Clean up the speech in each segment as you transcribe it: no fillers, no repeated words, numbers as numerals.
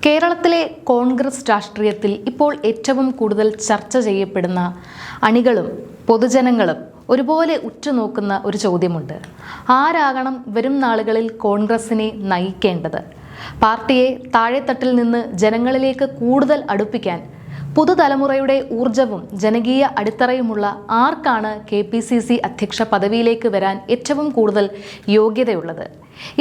കേരളത്തിലെ കോൺഗ്രസ് രാഷ്ട്രീയത്തിൽ ഇപ്പോൾ ഏറ്റവും കൂടുതൽ ചർച്ച ചെയ്യപ്പെടുന്ന അണികളും പൊതുജനങ്ങളും ഒരുപോലെ ഉറ്റുനോക്കുന്ന ഒരു ചോദ്യമുണ്ട്. ആരാകണം വരും നാളുകളിൽ കോൺഗ്രസിനെ നയിക്കേണ്ടത്? പാർട്ടിയെ താഴെത്തട്ടിൽ നിന്ന് ജനങ്ങളിലേക്ക് കൂടുതൽ അടുപ്പിക്കാൻ പുതുതലമുറയുടെ ഊർജവും ജനകീയ അടിത്തറയുമുള്ള ആർക്കാണ് KPCC അധ്യക്ഷ പദവിയിലേക്ക് വരാൻ ഏറ്റവും കൂടുതൽ യോഗ്യതയുള്ളത്?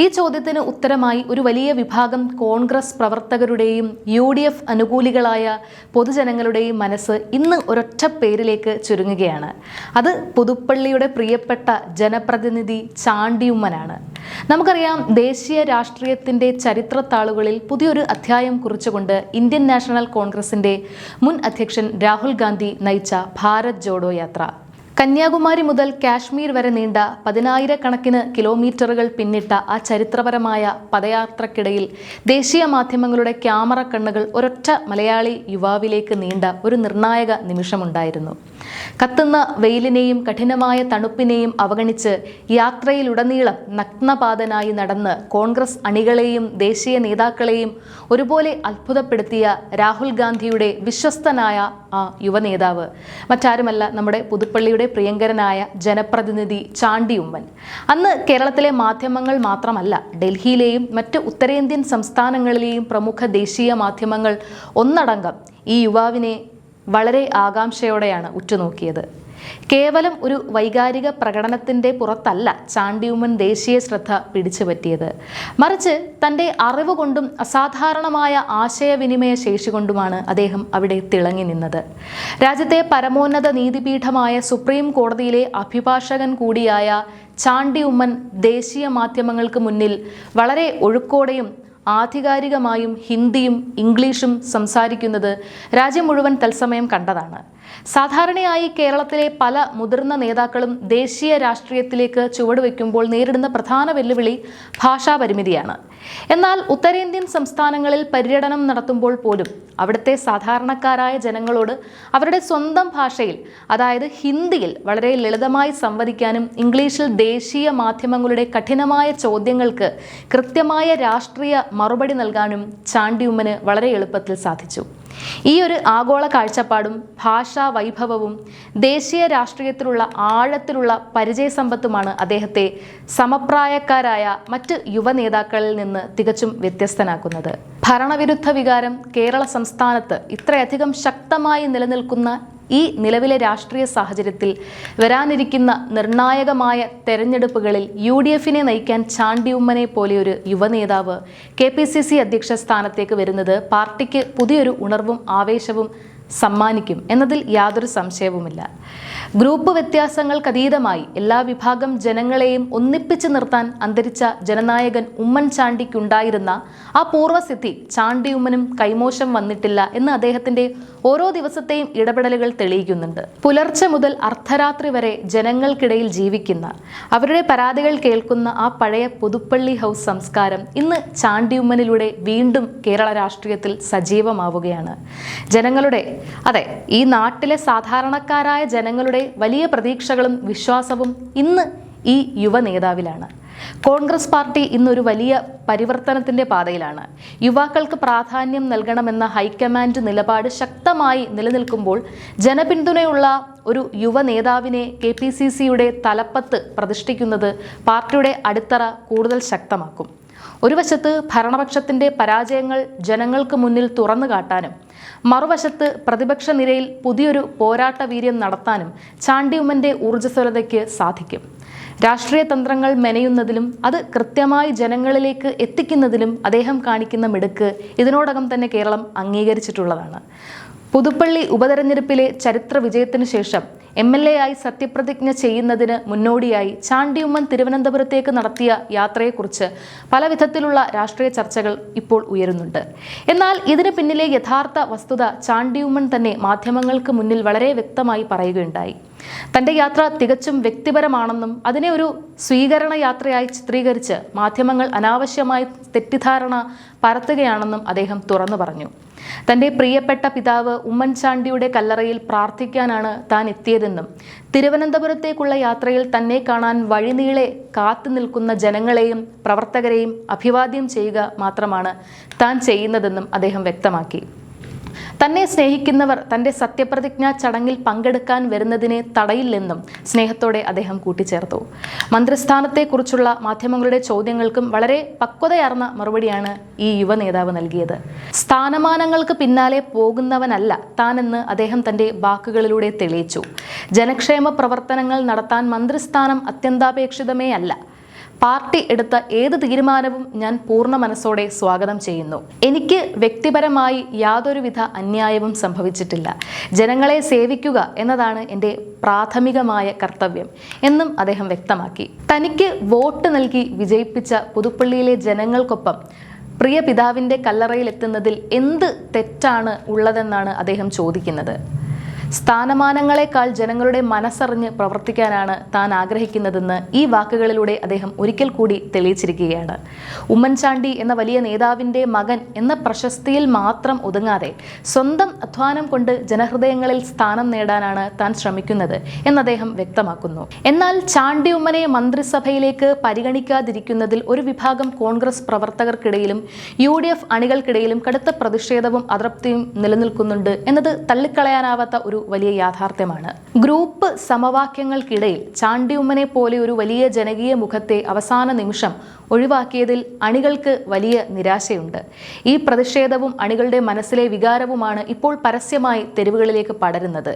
ഈ ചോദ്യത്തിന് ഉത്തരമായി ഒരു വലിയ വിഭാഗം കോൺഗ്രസ് പ്രവർത്തകരുടെയും UDF അനുകൂലികളായ പൊതുജനങ്ങളുടെയും മനസ്സ് ഇന്ന് ഒരൊറ്റ പേരിലേക്ക് ചുരുങ്ങുകയാണ്. അത് പുതുപ്പള്ളിയുടെ പ്രിയപ്പെട്ട ജനപ്രതിനിധി ചാണ്ടിയുമ്മനാണ്. നമുക്കറിയാം, ദേശീയ രാഷ്ട്രീയത്തിൻ്റെ ചരിത്രത്താളുകളിൽ പുതിയൊരു അധ്യായം കുറിച്ചുകൊണ്ട് ഇന്ത്യൻ നാഷണൽ കോൺഗ്രസിൻ്റെ മുൻ അധ്യക്ഷൻ രാഹുൽ ഗാന്ധി നയിച്ച ഭാരത് ജോഡോ യാത്ര കന്യാകുമാരി മുതൽ കാശ്മീർ വരെ നീണ്ട 10,000-കണക്കിന് കിലോമീറ്ററുകൾ പിന്നിട്ട ആ ചരിത്രപരമായ പദയാത്രക്കിടയിൽ ദേശീയ മാധ്യമങ്ങളുടെ ക്യാമറ കണ്ണുകൾ ഒരൊറ്റ മലയാളി യുവാവിലേക്ക് നീണ്ട ഒരു നിർണായക നിമിഷമുണ്ടായിരുന്നു. കത്തുന്ന വെയിലിനെയും കഠിനമായ തണുപ്പിനെയും അവഗണിച്ച് യാത്രയിലുടനീളം നഗ്നപാതനായി നടന്ന് കോൺഗ്രസ് അണികളെയും ദേശീയ നേതാക്കളെയും ഒരുപോലെ അത്ഭുതപ്പെടുത്തിയ രാഹുൽ ഗാന്ധിയുടെ വിശ്വസ്തനായ ആ യുവനേതാവ് മറ്റാരുമല്ല, നമ്മുടെ പുതുപ്പള്ളിയുടെ പ്രിയങ്കരനായ ജനപ്രതിനിധി ചാണ്ടിയുമ്മൻ. അന്ന് കേരളത്തിലെ മാധ്യമങ്ങൾ മാത്രമല്ല, ഡൽഹിയിലെയും മറ്റ് ഉത്തരേന്ത്യൻ സംസ്ഥാനങ്ങളിലെയും പ്രമുഖ ദേശീയ മാധ്യമങ്ങൾ ഒന്നടങ്കം ഈ യുവാവിനെ വളരെ ആകാംക്ഷയോടെയാണ് ഉറ്റുനോക്കിയത്. കേവലം ഒരു വൈകാരിക പ്രകടനത്തിൻ്റെ പുറത്തല്ല ചാണ്ടിയുമ്മൻ ദേശീയ ശ്രദ്ധ പിടിച്ചുപറ്റിയത്. മറിച്ച് തൻ്റെ അറിവ് കൊണ്ടും അസാധാരണമായ ആശയവിനിമയ ശേഷി കൊണ്ടുമാണ് അദ്ദേഹം അവിടെ തിളങ്ങി നിന്നത്. രാജ്യത്തെ പരമോന്നത നീതിപീഠമായ സുപ്രീം കോടതിയിലെ അഭിഭാഷകൻ കൂടിയായ ചാണ്ടിയുമ്മൻ ദേശീയ മാധ്യമങ്ങൾക്ക് മുന്നിൽ വളരെ ഒഴുക്കോടെയും ആധികാരികമായും ഹിന്ദിയും ഇംഗ്ലീഷും സംസാരിക്കുന്നത് രാജ്യം മുഴുവൻ തത്സമയം കണ്ടതാണ്. സാധാരണയായി കേരളത്തിലെ പല മുതിർന്ന നേതാക്കളും ദേശീയ രാഷ്ട്രീയത്തിലേക്ക് ചുവടുവെക്കുമ്പോൾ നേരിടുന്ന പ്രധാന വെല്ലുവിളി ഭാഷാപരിമിതിയാണ്. എന്നാൽ ഉത്തരേന്ത്യൻ സംസ്ഥാനങ്ങളിൽ പര്യടനം നടത്തുമ്പോൾ പോലും അവിടുത്തെ സാധാരണക്കാരായ ജനങ്ങളോട് അവരുടെ സ്വന്തം ഭാഷയിൽ, അതായത് ഹിന്ദിയിൽ വളരെ ലളിതമായി സംവദിക്കാനും ഇംഗ്ലീഷിൽ ദേശീയ മാധ്യമങ്ങളുടെ കഠിനമായ ചോദ്യങ്ങൾക്ക് കൃത്യമായ രാഷ്ട്രീയ മറുപടി നൽകാനും ചാണ്ടിയുമ്മന് വളരെ എളുപ്പത്തിൽ സാധിച്ചു. ഈ ഒരു ആഗോള കാഴ്ചപ്പാടും ഭാഷാ വൈഭവവും ദേശീയ രാഷ്ട്രീയത്തിലുള്ള ആഴത്തിലുള്ള പരിചയസമ്പത്തുമാണ് അദ്ദേഹത്തെ സമപ്രായക്കാരായ മറ്റ് യുവ നേതാക്കളിൽ നിന്ന് തികച്ചും വ്യത്യസ്തനാക്കുന്നത്. ഭരണവിരുദ്ധ വികാരം കേരള സംസ്ഥാനത്ത് ഇത്രയധികം ശക്തമായി നിലനിൽക്കുന്ന ഈ നിലവിലെ രാഷ്ട്രീയ സാഹചര്യത്തിൽ വരാനിരിക്കുന്ന നിർണായകമായ തെരഞ്ഞെടുപ്പുകളിൽ UDFനെ നയിക്കാൻ ചാണ്ടിയുമ്മനെ പോലെയൊരു യുവനേതാവ് KPCC അധ്യക്ഷ സ്ഥാനത്തേക്ക് വരുന്നത് പാർട്ടിക്ക് പുതിയൊരു ഉണർവും ആവേശവും സമ്മാനിക്കും എന്നതിൽ യാതൊരു സംശയവുമില്ല. ഗ്രൂപ്പ് വ്യത്യാസങ്ങൾക്കതീതമായി എല്ലാ വിഭാഗം ജനങ്ങളെയും ഒന്നിപ്പിച്ച് നിർത്താൻ അന്തരിച്ച ജനനായകൻ ഉമ്മൻചാണ്ടിക്കുണ്ടായിരുന്ന ആ പൂർവ്വസിദ്ധി ചാണ്ടിയുമ്മനും കൈമോശം വന്നിട്ടില്ല എന്ന് അദ്ദേഹത്തിൻ്റെ ഓരോ ദിവസത്തെയും ഇടപെടലുകൾ തെളിയിക്കുന്നുണ്ട്. പുലർച്ചെ മുതൽ അർദ്ധരാത്രി വരെ ജനങ്ങൾക്കിടയിൽ ജീവിക്കുന്ന, അവരുടെ പരാതികൾ കേൾക്കുന്ന ആ പഴയ പുതുപ്പള്ളി ഹൗസ് സംസ്കാരം ഇന്ന് ചാണ്ടിയുമ്മനിലൂടെ വീണ്ടും കേരള രാഷ്ട്രീയത്തിൽ സജീവമാവുകയാണ്. ജനങ്ങളുടെ, അതെ, ഈ നാട്ടിലെ സാധാരണക്കാരായ ജനങ്ങളുടെ വലിയ പ്രതീക്ഷകളും വിശ്വാസവും ഇന്ന് ഈ യുവ നേതാവിലാണ്. കോൺഗ്രസ് പാർട്ടി ഇന്നൊരു വലിയ പരിവർത്തനത്തിൻ്റെ പാതയിലാണ്. യുവാക്കൾക്ക് പ്രാധാന്യം നൽകണമെന്ന ഹൈക്കമാൻഡ് നിലപാട് ശക്തമായി നിലനിൽക്കുമ്പോൾ ജനപിന്തുണയുള്ള ഒരു യുവ നേതാവിനെ KPCCയുടെ തലപ്പത്ത് പ്രതിഷ്ഠിക്കുന്നത് പാർട്ടിയുടെ അടിത്തറ കൂടുതൽ ശക്തമാക്കും. ഒരു വശത്ത് ഭരണപക്ഷത്തിൻ്റെ പരാജയങ്ങൾ ജനങ്ങൾക്ക് മുന്നിൽ തുറന്നു കാട്ടാനും മറുവശത്ത് പ്രതിപക്ഷ നിരയിൽ പുതിയൊരു പോരാട്ട വീര്യം നടത്താനും ചാണ്ടിയുമ്മൻ്റെ ഊർജ്ജസ്വലതയ്ക്ക് സാധിക്കും. രാഷ്ട്രീയ തന്ത്രങ്ങൾ മെനയുന്നതിലും അത് കൃത്യമായി ജനങ്ങളിലേക്ക് എത്തിക്കുന്നതിലും അദ്ദേഹം കാണിക്കുന്ന മിടുക്ക് ഇതിനോടകം തന്നെ കേരളം അംഗീകരിച്ചിട്ടുള്ളതാണ്. പുതുപ്പള്ളി ഉപതെരഞ്ഞെടുപ്പിലെ ചരിത്ര വിജയത്തിനു ശേഷം MLA ആയി സത്യപ്രതിജ്ഞ ചെയ്യുന്നതിന് മുന്നോടിയായി ചാണ്ടിയുമ്മൻ തിരുവനന്തപുരത്തേക്ക് നടത്തിയ യാത്രയെക്കുറിച്ച് പല വിധത്തിലുള്ള രാഷ്ട്രീയ ചർച്ചകൾ ഇപ്പോൾ ഉയരുന്നുണ്ട്. എന്നാൽ ഇതിന് പിന്നിലെ യഥാർത്ഥ വസ്തുത ചാണ്ടിയുമ്മൻ തന്നെ മാധ്യമങ്ങൾക്ക് മുന്നിൽ വളരെ വ്യക്തമായി പറയുകയുണ്ടായി. തൻ്റെ യാത്ര തികച്ചും വ്യക്തിപരമാണെന്നും അതിനെ ഒരു സ്വീകരണ യാത്രയായി ചിത്രീകരിച്ച് മാധ്യമങ്ങൾ അനാവശ്യമായി തെറ്റിദ്ധാരണ പരത്തുകയാണെന്നും അദ്ദേഹം തുറന്നു പറഞ്ഞു. തൻ്റെ പ്രിയപ്പെട്ട പിതാവ് ഉമ്മൻചാണ്ടിയുടെ കല്ലറയിൽ പ്രാർത്ഥിക്കാനാണ് താൻ എത്തിയതെന്നും തിരുവനന്തപുരത്തേക്കുള്ള യാത്രയിൽ തന്നെ കാണാൻ വഴിനീളെ കാത്തു നിൽക്കുന്ന ജനങ്ങളെയും പ്രവർത്തകരെയും അഭിവാദ്യം ചെയ്യുക മാത്രമാണ് താൻ ചെയ്യുന്നതെന്നും അദ്ദേഹം വ്യക്തമാക്കി. തന്നെ സ്നേഹിക്കുന്നവർ തൻ്റെ സത്യപ്രതിജ്ഞാ ചടങ്ങിൽ പങ്കെടുക്കാൻ വരുന്നതിനെ തടയില്ലെന്നും സ്നേഹത്തോടെ അദ്ദേഹം കൂട്ടിച്ചേർത്തു. മന്ത്രിസ്ഥാനത്തെക്കുറിച്ചുള്ള മാധ്യമങ്ങളുടെ ചോദ്യങ്ങൾക്കും വളരെ പക്വതയാർന്ന മറുപടിയാണ് ഈ യുവ നേതാവ് നൽകിയത്. സ്ഥാനമാനങ്ങൾക്ക് പിന്നാലെ പോകുന്നവനല്ല താനെന്ന് അദ്ദേഹം തൻ്റെ വാക്കുകളിലൂടെ തെളിയിച്ചു. ജനക്ഷേമ പ്രവർത്തനങ്ങൾ നടത്താൻ മന്ത്രിസ്ഥാനം അത്യന്താപേക്ഷിതമേ അല്ല. പാർട്ടി എടുത്ത ഏത് തീരുമാനവും ഞാൻ പൂർണ്ണ മനസ്സോടെ സ്വാഗതം ചെയ്യുന്നു. എനിക്ക് വ്യക്തിപരമായി യാതൊരുവിധ അന്യായവും സംഭവിച്ചിട്ടില്ല. ജനങ്ങളെ സേവിക്കുക എന്നതാണ് എൻ്റെ പ്രാഥമികമായ കർത്തവ്യം എന്നും അദ്ദേഹം വ്യക്തമാക്കി. തനിക്ക് വോട്ട് നൽകി വിജയിപ്പിച്ച പുതുപ്പള്ളിയിലെ ജനങ്ങൾക്കൊപ്പം പ്രിയ പിതാവിൻ്റെ കല്ലറയിലെത്തുന്നതിൽ എന്ത് തെറ്റാണ് ഉള്ളതെന്നാണ് അദ്ദേഹം ചോദിക്കുന്നത്. സ്ഥാനമാനങ്ങളെക്കാൾ ജനങ്ങളുടെ മനസ്സറിഞ്ഞ് പ്രവർത്തിക്കാനാണ് താൻ ആഗ്രഹിക്കുന്നതെന്ന് ഈ വാക്കുകളിലൂടെ അദ്ദേഹം ഒരിക്കൽ കൂടി തെളിയിച്ചിരിക്കുകയാണ്. ഉമ്മൻചാണ്ടി എന്ന വലിയ നേതാവിൻ്റെ മകൻ എന്ന പ്രശസ്തിയിൽ മാത്രം ഒതുങ്ങാതെ സ്വന്തം അധ്വാനം കൊണ്ട് ജനഹൃദയങ്ങളിൽ സ്ഥാനം നേടാനാണ് താൻ ശ്രമിക്കുന്നത് എന്ന് അദ്ദേഹം വ്യക്തമാക്കുന്നു. എന്നാൽ ചാണ്ടി ഉമ്മനെ മന്ത്രിസഭയിലേക്ക് പരിഗണിക്കാതിരിക്കുന്നതിൽ ഒരു വിഭാഗം കോൺഗ്രസ് പ്രവർത്തകർക്കിടയിലും UDF അണികൾക്കിടയിലും കടുത്ത പ്രതിഷേധവും അതൃപ്തിയും നിലനിൽക്കുന്നുണ്ട് എന്നത് തള്ളിക്കളയാനാവാത്ത ഒരു വലിയ യാഥാർത്ഥ്യമാണ്. ഗ്രൂപ്പ് സമവാക്യങ്ങൾക്കിടയിൽ ചാണ്ടി ഉമ്മനെ പോലെ ഒരു വലിയ ജനകീയ മുഖത്തെ അവസാന നിമിഷം ഒഴിവാക്കിയതിൽ അണികൾക്ക് വലിയ നിരാശയുണ്ട്. ഈ പ്രതിഷേധവും അണികളുടെ മനസ്സിലെ വികാരവുമാണ് ഇപ്പോൾ പരസ്യമായി തെരുവുകളിലേക്ക് പടരുന്നത്.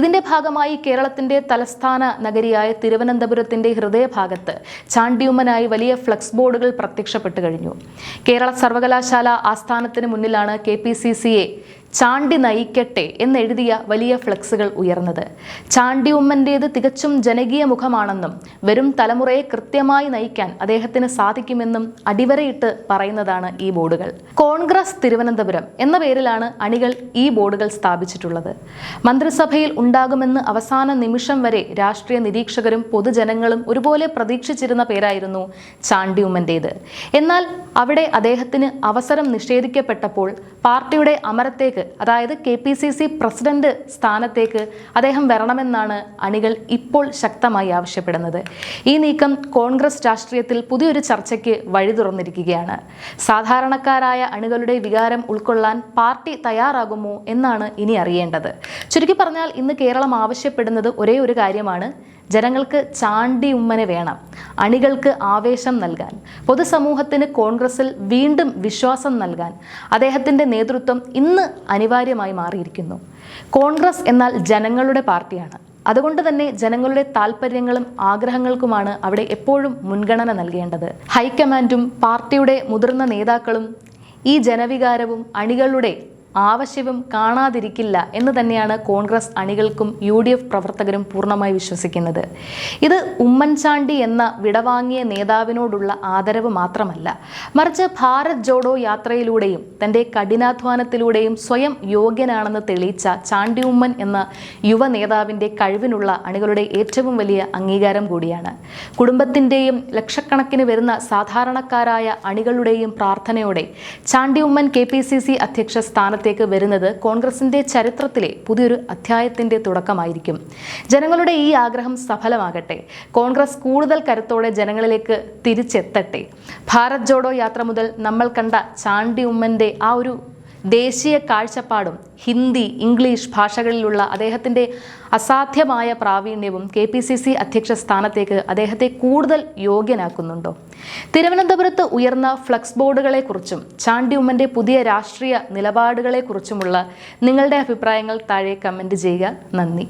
ഇതിന്റെ ഭാഗമായി കേരളത്തിന്റെ തലസ്ഥാന നഗരിയായ തിരുവനന്തപുരത്തിന്റെ ഹൃദയഭാഗത്ത് ചാണ്ടിയുമ്മനായി വലിയ ഫ്ലക്സ് ബോർഡുകൾ പ്രത്യക്ഷപ്പെട്ടു കഴിഞ്ഞു. കേരള സർവകലാശാല ആസ്ഥാനത്തിന് മുന്നിലാണ് KPCCയെ ചാണ്ടി നയിക്കട്ടെ എന്നെഴുതിയ വലിയ ഫ്ലക്സുകൾ ഉയർന്നത്. ചാണ്ടി ഉമ്മൻ്റേത് തികച്ചും ജനകീയ മുഖമാണെന്നും വരും തലമുറയെ കൃത്യമായി നയിക്കാൻ അദ്ദേഹത്തിന് സാധിക്കുമെന്നും അടിവരയിട്ട് പറയുന്നതാണ് ഈ ബോർഡുകൾ. കോൺഗ്രസ് തിരുവനന്തപുരം എന്ന പേരിലാണ് അണികൾ ഈ ബോർഡുകൾ സ്ഥാപിച്ചിട്ടുള്ളത്. മന്ത്രിസഭയിൽ ഉണ്ടാകുമെന്ന് അവസാന നിമിഷം വരെ രാഷ്ട്രീയ നിരീക്ഷകരും പൊതുജനങ്ങളും ഒരുപോലെ പ്രതീക്ഷിച്ചിരുന്ന പേരായിരുന്നു ചാണ്ടി ഉമ്മൻ്റേത്. എന്നാൽ അവിടെ അദ്ദേഹത്തിന് അവസരം നിഷേധിക്കപ്പെട്ടപ്പോൾ പാർട്ടിയുടെ അമരത്തേക്ക്, അതായത് KPCC പ്രസിഡന്റ് സ്ഥാനത്തേക്ക് അദ്ദേഹം വരണമെന്നാണ് അണികൾ ഇപ്പോൾ ശക്തമായി ആവശ്യപ്പെടുന്നത്. ഈ നീക്കം കോൺഗ്രസ് രാഷ്ട്രീയത്തിൽ പുതിയൊരു ചർച്ചയ്ക്ക് വഴി തുറന്നിരിക്കുകയാണ്. സാധാരണക്കാരായ അണികളുടെ വികാരം ഉൾക്കൊള്ളാൻ പാർട്ടി തയ്യാറാകുമോ എന്നാണ് ഇനി അറിയേണ്ടത്. ചുരുക്കി പറഞ്ഞാൽ ഇന്ന് കേരളം ആവശ്യപ്പെടുന്നത് ഒരേ ഒരു കാര്യമാണ്: ജനങ്ങൾക്ക് ചാണ്ടി ഉമ്മനെ വേണം. അണികൾക്ക് ആവേശം നൽകാൻ, പൊതുസമൂഹത്തിന് കോൺഗ്രസിൽ വീണ്ടും വിശ്വാസം നൽകാൻ അദ്ദേഹത്തിൻ്റെ നേതൃത്വം ഇന്ന് അനിവാര്യമായി മാറിയിരിക്കുന്നു. കോൺഗ്രസ് എന്നാൽ ജനങ്ങളുടെ പാർട്ടിയാണ്. അതുകൊണ്ട് തന്നെ ജനങ്ങളുടെ താല്പര്യങ്ങളും ആഗ്രഹങ്ങൾക്കുമാണ് അവിടെ എപ്പോഴും മുൻഗണന നൽകേണ്ടത്. ഹൈക്കമാൻഡും പാർട്ടിയുടെ മുതിർന്ന നേതാക്കളും ഈ ജനവികാരവും അണികളുടെ ആവശ്യവും കാണാതിരിക്കില്ല എന്ന് തന്നെയാണ് കോൺഗ്രസ് അണികൾക്കും UDF പ്രവർത്തകരും പൂർണ്ണമായി വിശ്വസിക്കുന്നത്. ഇത് ഉമ്മൻചാണ്ടി എന്ന വിടവാങ്ങിയ നേതാവിനോടുള്ള ആദരവ് മാത്രമല്ല, മറിച്ച് ഭാരത് ജോഡോ യാത്രയിലൂടെയും തൻ്റെ കഠിനാധ്വാനത്തിലൂടെയും സ്വയം യോഗ്യനാണെന്ന് തെളിയിച്ച ചാണ്ടി ഉമ്മൻ എന്ന യുവ നേതാവിൻ്റെ കഴിവിനുള്ള അണികളുടെ ഏറ്റവും വലിയ അംഗീകാരം കൂടിയാണ്. കുടുംബത്തിൻ്റെയും ലക്ഷക്കണക്കിന് വരുന്ന സാധാരണക്കാരായ അണികളുടെയും പ്രാർത്ഥനയോടെ ചാണ്ടി ഉമ്മൻ KPCC അധ്യക്ഷ സ്ഥാനത്ത് വരുന്നത് കോൺഗ്രസിന്റെ ചരിത്രത്തിലെ പുതിയൊരു അധ്യായത്തിന്റെ തുടക്കമായിരിക്കും. ജനങ്ങളുടെ ഈ ആഗ്രഹം സഫലമാകട്ടെ. കോൺഗ്രസ് കൂടുതൽ കരുത്തോടെ ജനങ്ങളിലേക്ക് തിരിച്ചെത്തട്ടെ. ഭാരത് ജോഡോ യാത്ര മുതൽ നമ്മൾ കണ്ട ചാണ്ടി ഉമ്മന്റെ ആ ഒരു ദേശീയ കാഴ്ചപ്പാടും ഹിന്ദി, ഇംഗ്ലീഷ് ഭാഷകളിലുള്ള അദ്ദേഹത്തിൻ്റെ അസാധ്യമായ പ്രാവീണ്യവും KPCC അധ്യക്ഷ സ്ഥാനത്തേക്ക് അദ്ദേഹത്തെ കൂടുതൽ യോഗ്യനാക്കുന്നുണ്ടോ? തിരുവനന്തപുരത്ത് ഉയർന്ന ഫ്ലക്സ് ബോർഡുകളെക്കുറിച്ചും ചാണ്ടി ഉമ്മൻ്റെ പുതിയ രാഷ്ട്രീയ നിലപാടുകളെക്കുറിച്ചുമുള്ള നിങ്ങളുടെ അഭിപ്രായങ്ങൾ താഴെ കമൻറ്റ് ചെയ്യുക. നന്ദി.